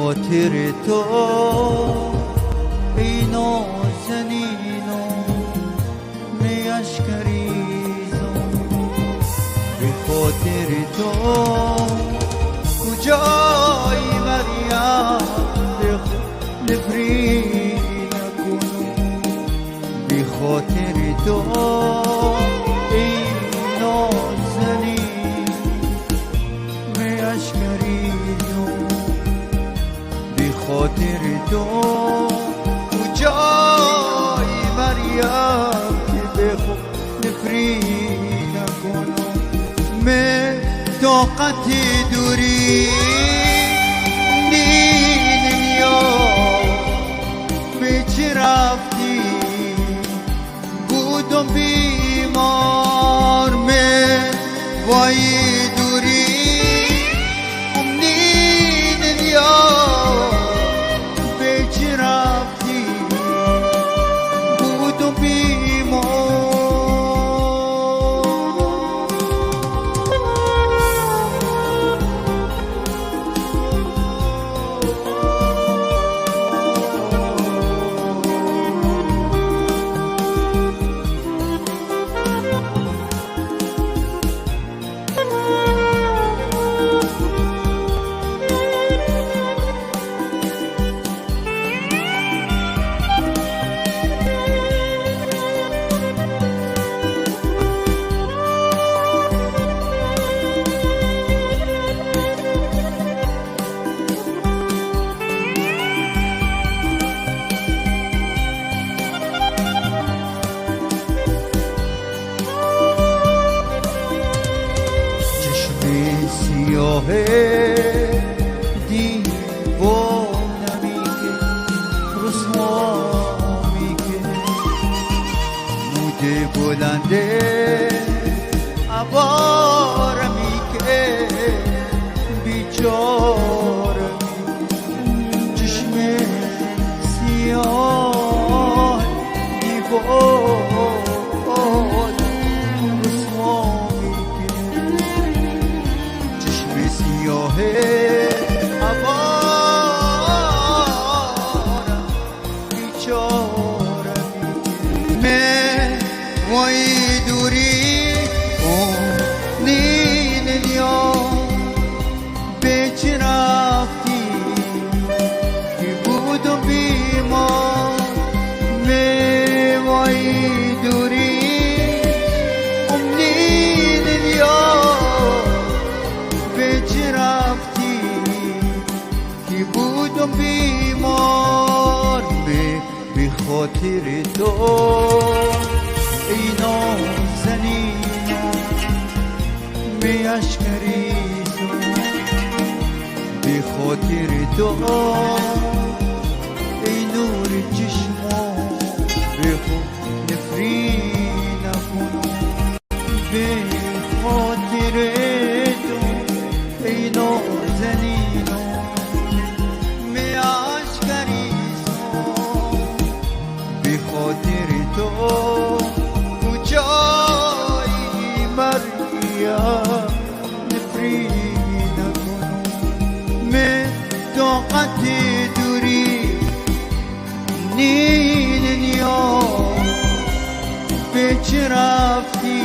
خاطر تو ای نازنینو نیشکریزم، به خاطر تو کجای مریم نفری نکنم، به خاطر تو ای نازنین نیشکریزم، به خاطر تو کجای مریم که به خود نفری نکنم. من طاقت دوری دنیا به چه رفتی، بودم بیمار من وای دوری دنیا به چه رفتی، بودم بیمار. سیاه دیوانمی که رسوامی که موده بلنده عبارمی که بیچارمی، چشم سیاه دیوان سیاه عبارم بیچارمی، من وای دوری دنیا به چه رفتی، که بودم بیمار من وای دوری دنیا به چه رفتی، که بودم بیمار. به خاطر تو ای نازنینو میشکریزم، به خاطر تو ای نور چشمام به خود نفری نکنم، به خاطر ای نازنینو میشکریزم، به خاطر تو کجای مریم نفری نکنم. من طاقت دوری دنیا به چه رفتی،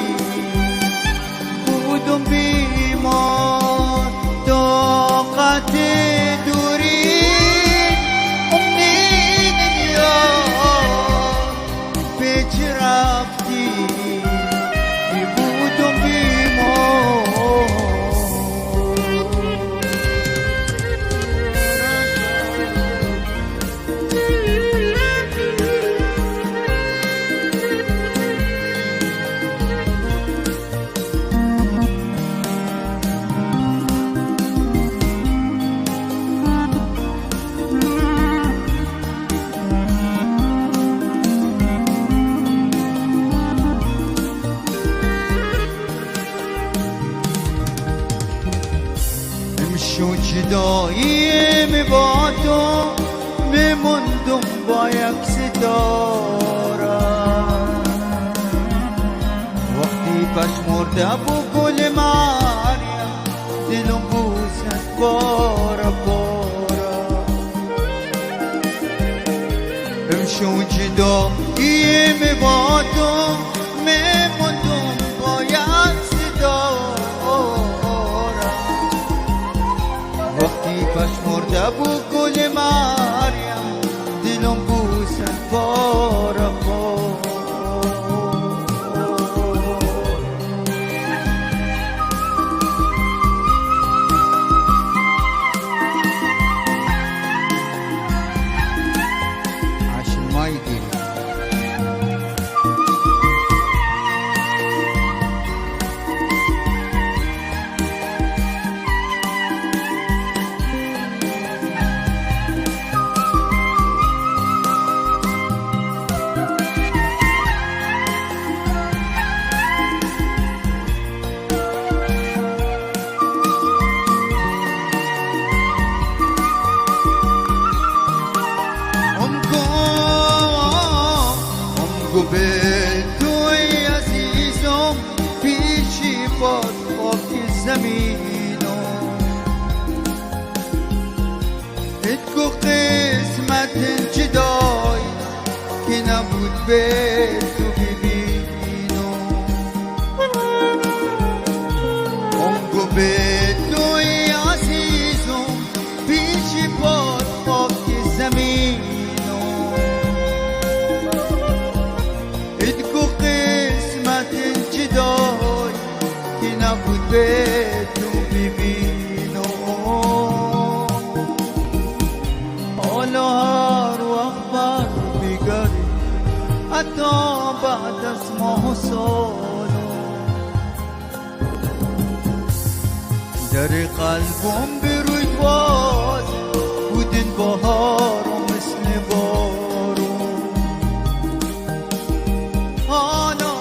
بودم بیمار. طاقت دوری دنیا به چه رفتی، که بودم بیمار. شو جداییم با تو میموندم با یک ستاره، وقتی پشمرده بو گل مریم دلم بوسد بارا بارا. چون جداییم با تو میموندم باید ستارم وقتی پشمرده بود گل مریم دلم بوسن پاره پاره به توی عزیزم پیشی باد خاک زمینم اتکو قسمت جدای که نبود به تو ببینم اونگو به توی عزیزم پیشی باد خاک زمینم جدای که نبود به تو ببینم حالا هر وقت بر بگردی حتی بعد از ماه و سالم در قلبم به روی باز بودن بهار و مثل بارون حالا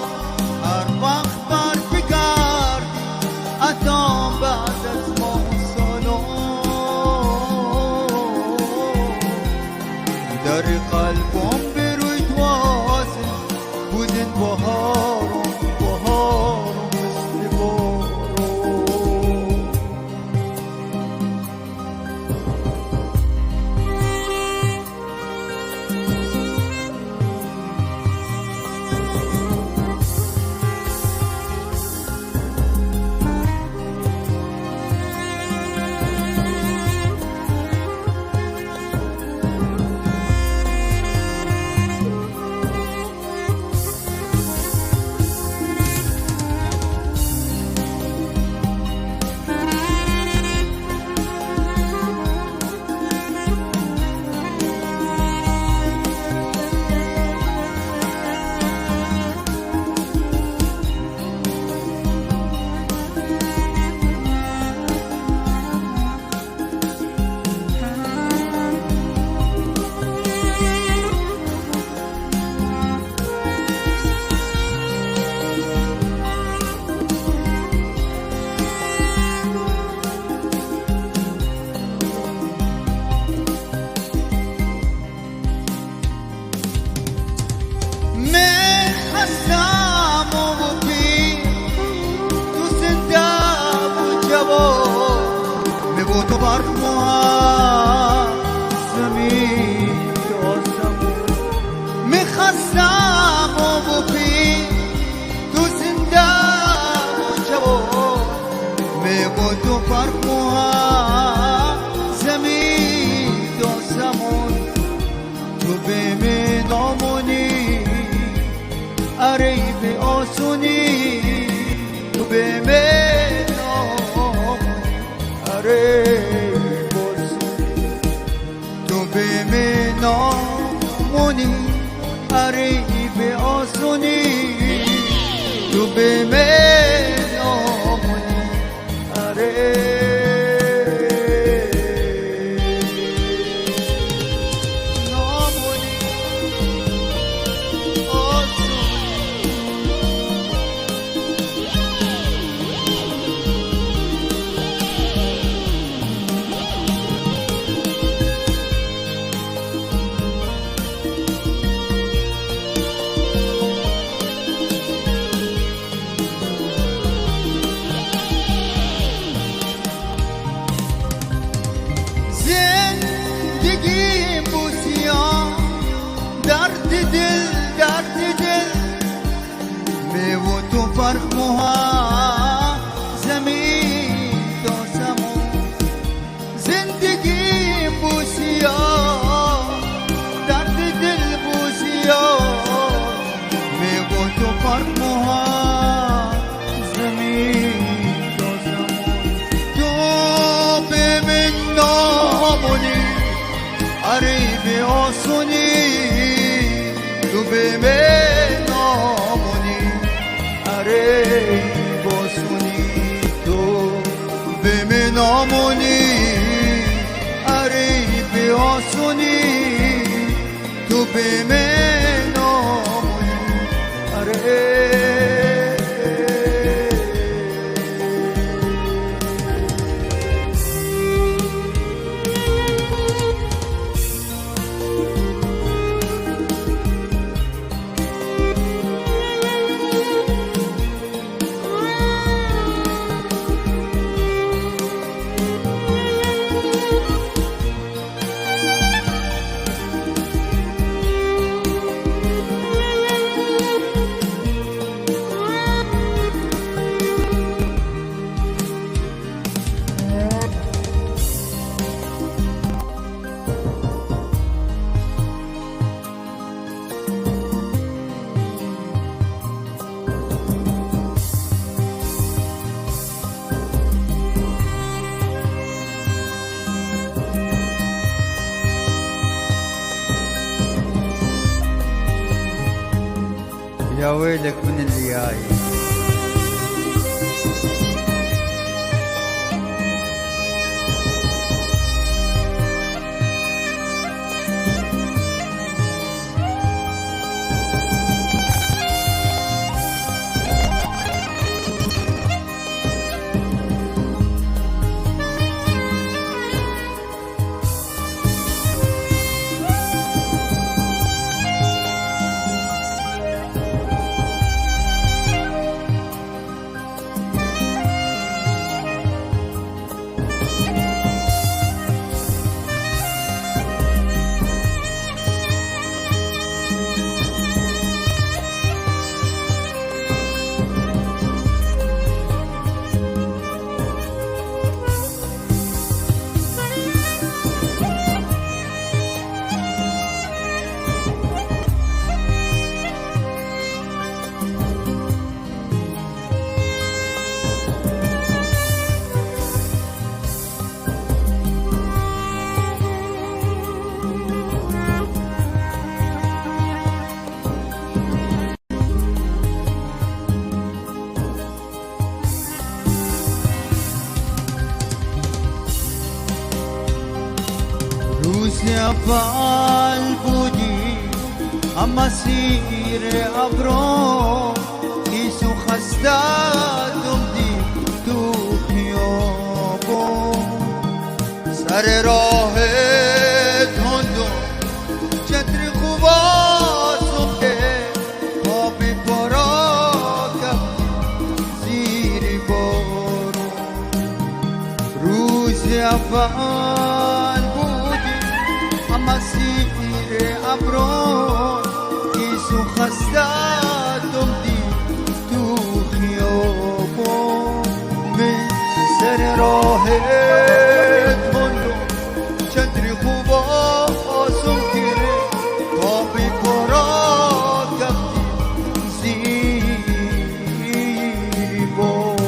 بعد از ما سالم در قلبم به روی توازه بودن بهارم مثل بارون تو برخواه زمین دازم میخواستم و بی تو زنده و جوان میگو تو برخواه زمین دازم تو به من آمونی اره به آسونی تو به من آمونی اره به من آمونی اره به آسونی تو به من آمونی اره اری به آسونی تو به من نامونی اری باسونی تو به من نامونی اری به آسونی تو به من نامونی اری يا ويلك من اللي جاي روز اول بودی اما سیر ابرو ایسو خسته دمدی تو خیابون سر راه تندو چتر خوباسم که پاپی پارا کفتی زیر بارون روز اول مسیر ابرون ایسو خسته دمدی تو خیابون به سر راه تندو چتری خوب آسون گیره پاپی پارا کفتی زیر بارون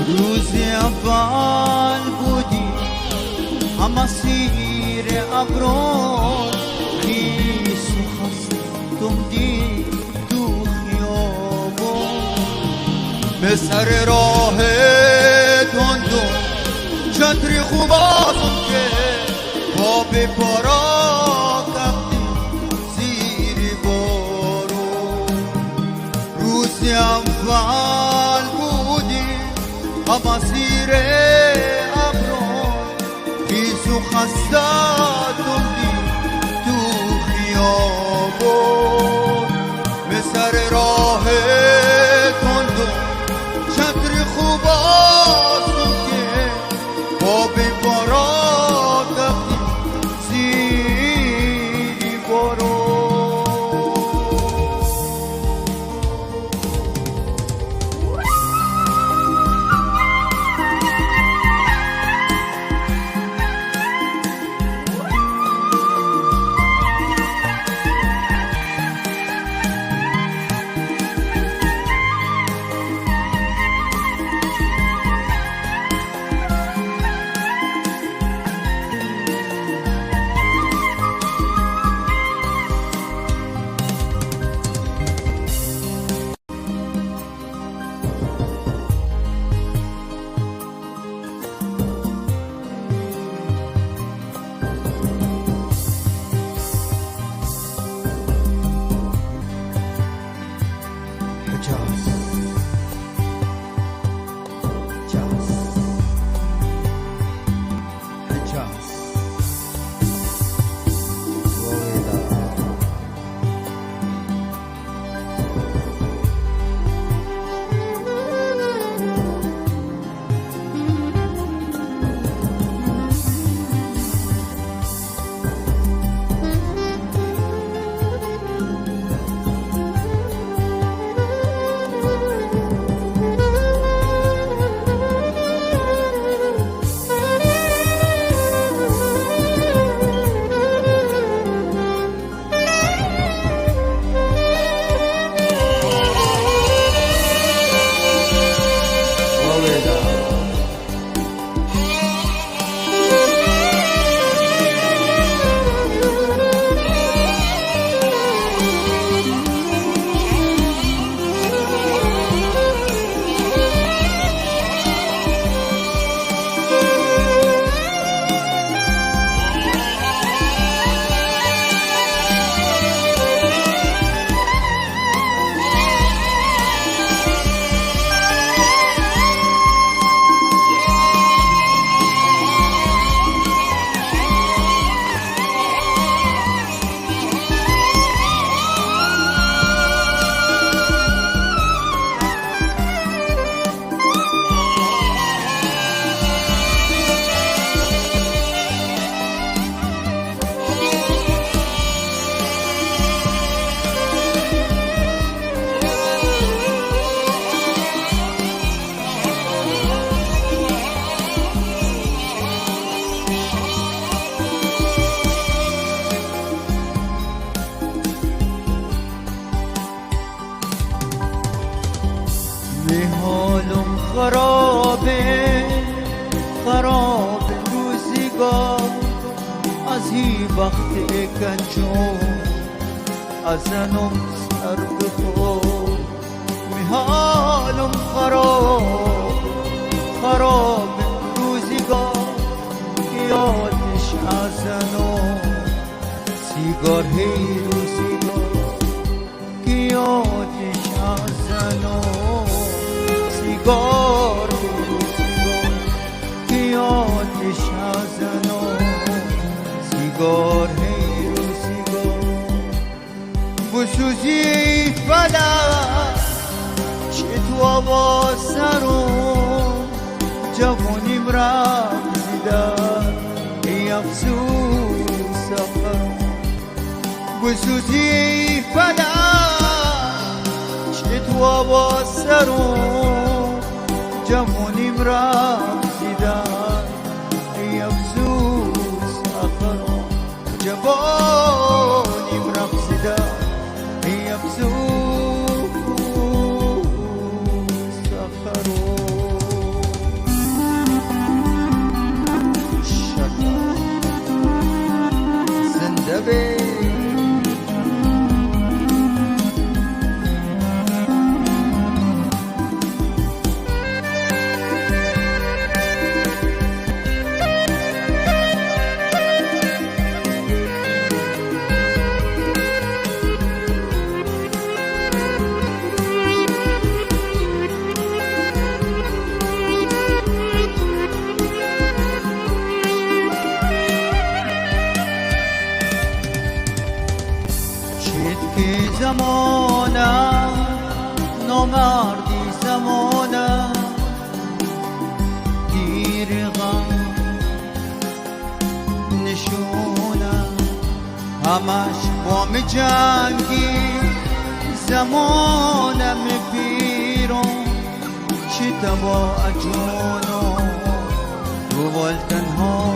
روز اول بودی اما سیر ابرون خیسو خستم دی تو خیابون به سر راه تندو چتری خوب آسم که پا به پارا کفتی زیر بارون روز اول بودی اما سیر ابرون خیسو خسته دمدی تو خیابون خراب روزگار از هی وقت گنجم ازنم سر بخور میحالم خراب روزگار یادش ازنم سیگار هی روزگار یادش ازنم سیگار یادش ازنم سیگار هی رو سیگار بسوزی فلک چه تو آواز سرم جوانیم رقصیدن ای افسوس آخرم بسوزی فلک چه تو آواز سرم جوانیم رقصیدن ای افسوس آخرم جوانیم رقصیدن ای افسوس آخرم زنده به زمانه نامردی زمانه دیر غم نشونه همش بام جنگی زمانه میپیرم چی تبا اجونو دوال تنها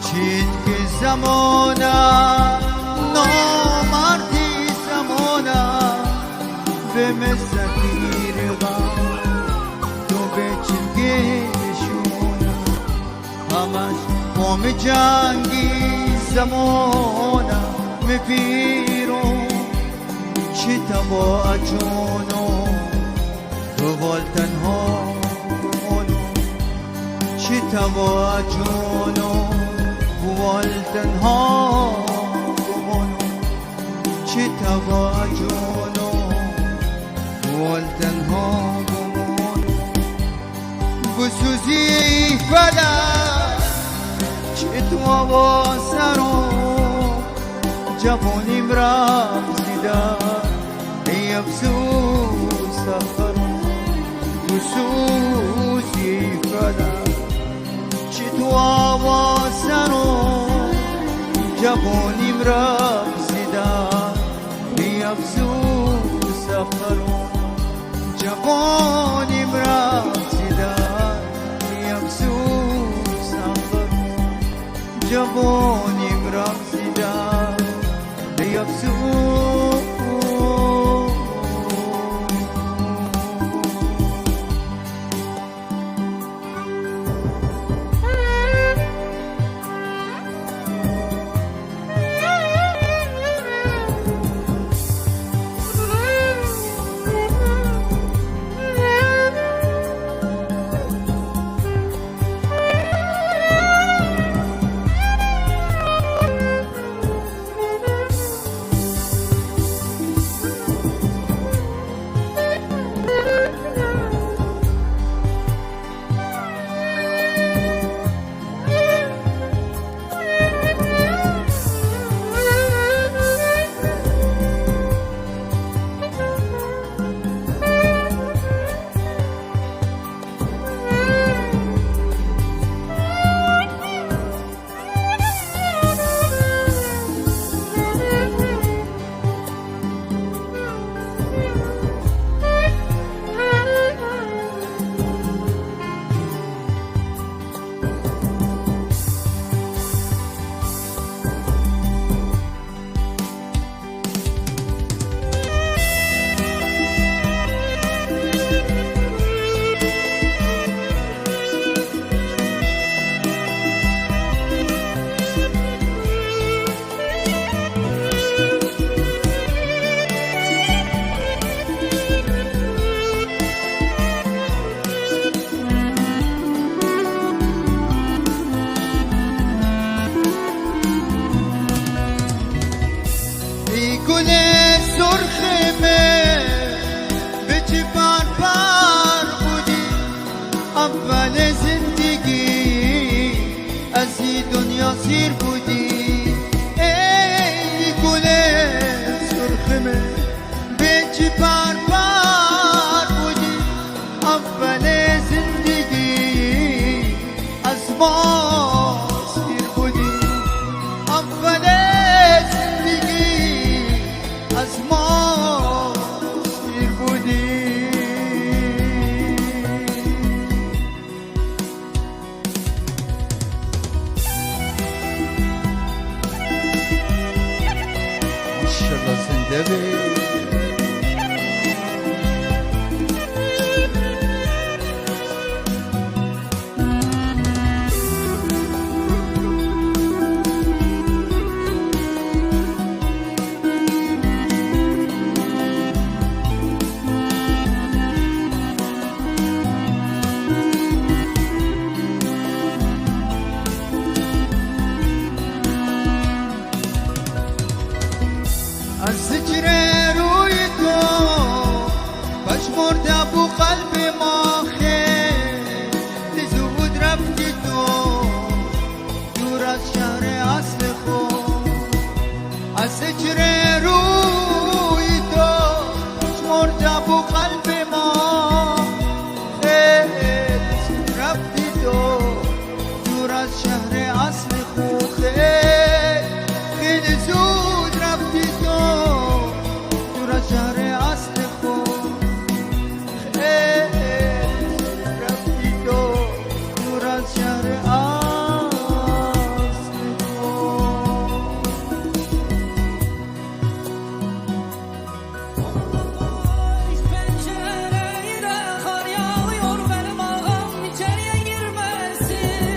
چیت که زمانه نامردی زمانه به مسکیر غم تو به چنگشونه همش قوم جنگی زمانه میپیرم چی تبا اجونو دوال تنها چی تبا اجونو دوال تنها چی تبا جونو والتنها بمونو بسوزی فلک چی تو آواز سرم جوانیم رقصیدن ای افسوس آخرم بسوزی فلک چی تو آواز سرم جوانیم رقصیدن ای افسوس آخرم جوانیم رقصیدن ای افسوس آخرم جوانیم رقصیدن ای افسوس اول زندگی از این دنیا سیر بودی، ای گل سرخمه به چی پر پر بودی. اول زندگی از ما سیر بودی، اول زندگی از ما سیر بودی. ماشاءالله زنده بی. از ذکر روی تو پشمرده بو قلب ما، خیلی زود رفتی تو دور از شهر اصل خود. از ذکر روی تو پشمرده بو قلب ما، خیلی زود رفتی تو دور از شهر اصل خود. خیلی زود رفتی تو دور از شهر اصل خود. خیلی زود رفتی تو دور از شهر اصل Pencereye de kar yağıyor, benim ağam içeriye girmesin.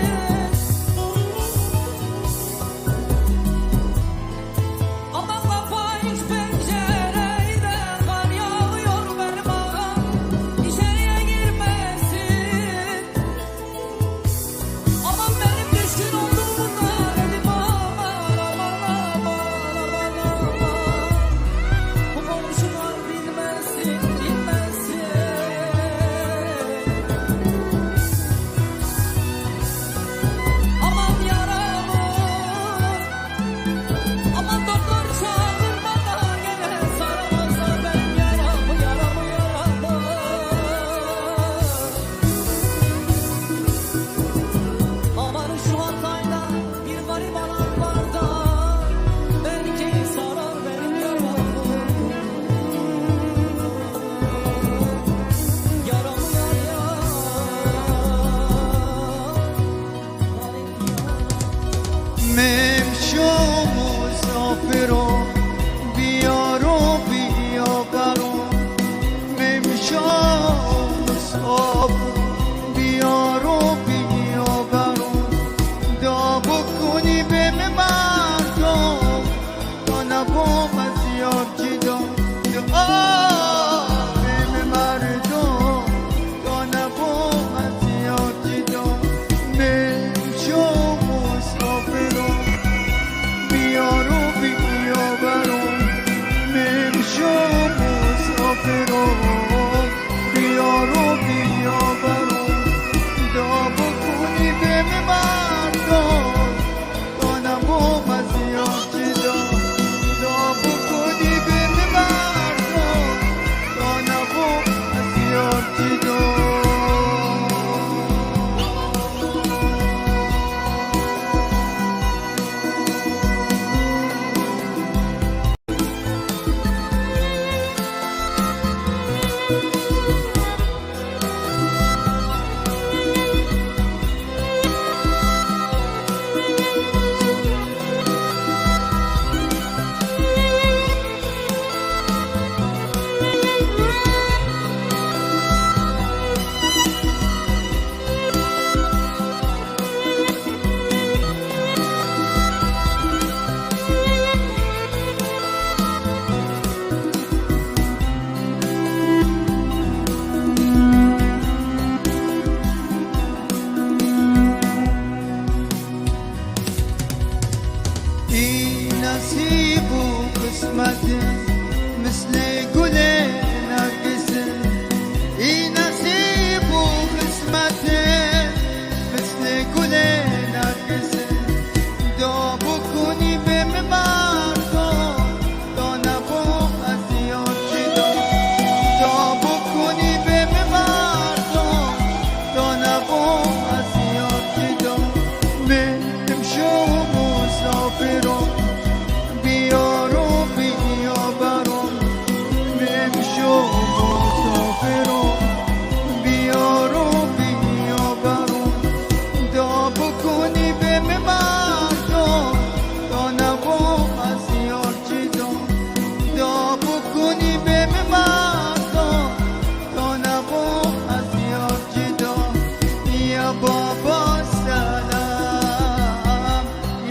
بابا سلام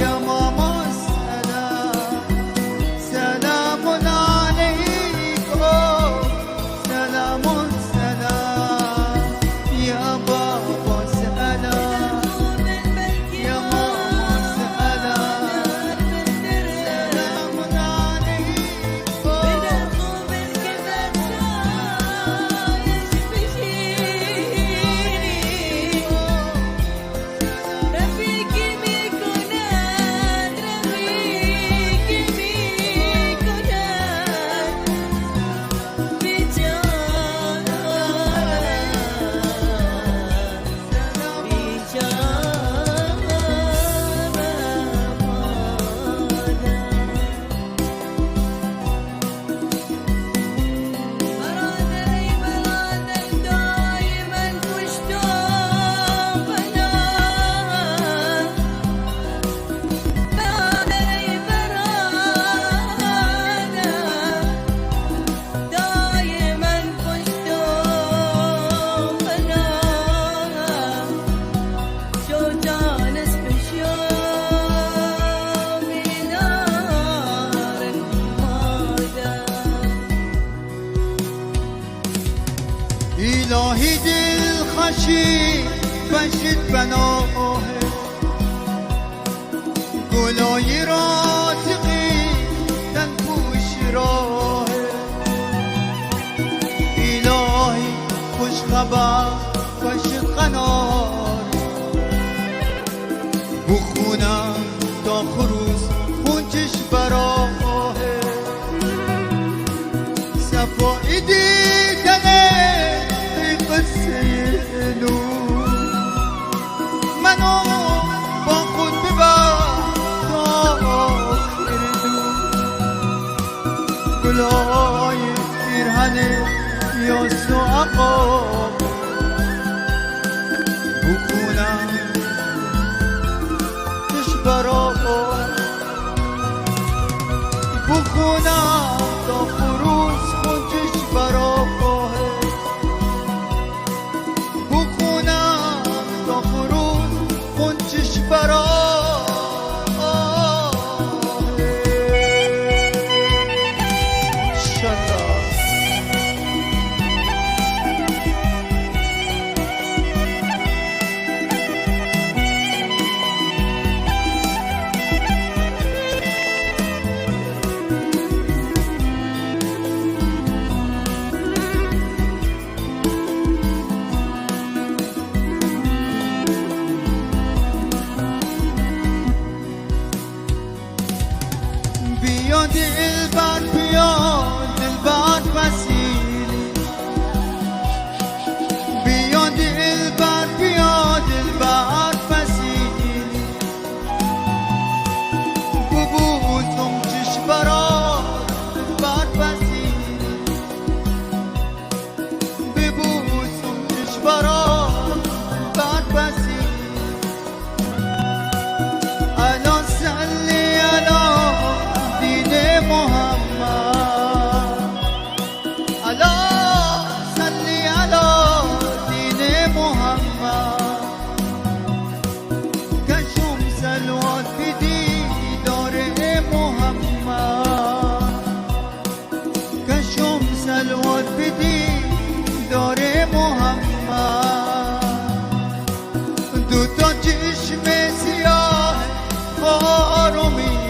يا ماما سلام سلام عليكم سلام سلام يا بابا سلام يا ماما سلام سلام عليكم الهی دل خشی بشید بناه گلای راتقی تن پوش راه الهی خوش خبر بشید قنار بخونم تا خروس خونچش براه صفایی دیدنه قصه نور منو با خود ببر تا آخر دور گلای پیرهن یاس و عقاب بخونم تش برا بخونم تا خروس خونچش برا بیا دلبر بیا دلبر وسیلی بیا دلبر بیا دلبر وسیلی ببوسم چش برا دلبر وسیلی ببوسم چش برا دلبر وسیلی الا صلی علی محمد الا صلی علی دین محمد کشم سلوات بدی داره محمد کشم سلوات بدی داره محمد دو تا چشم سیاه خارو میگه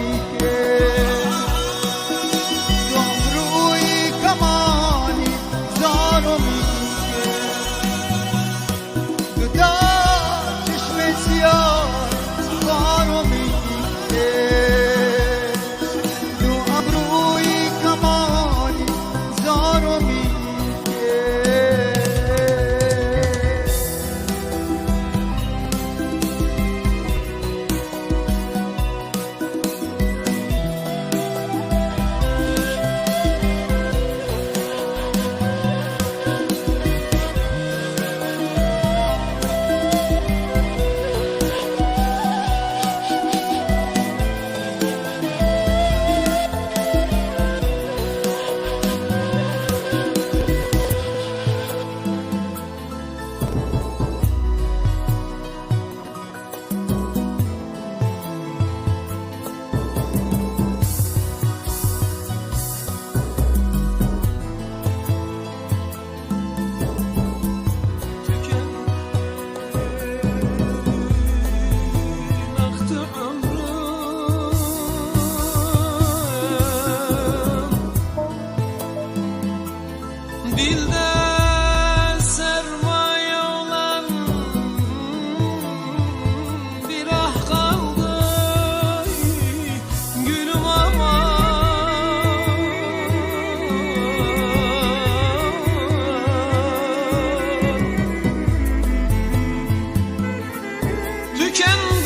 tükendi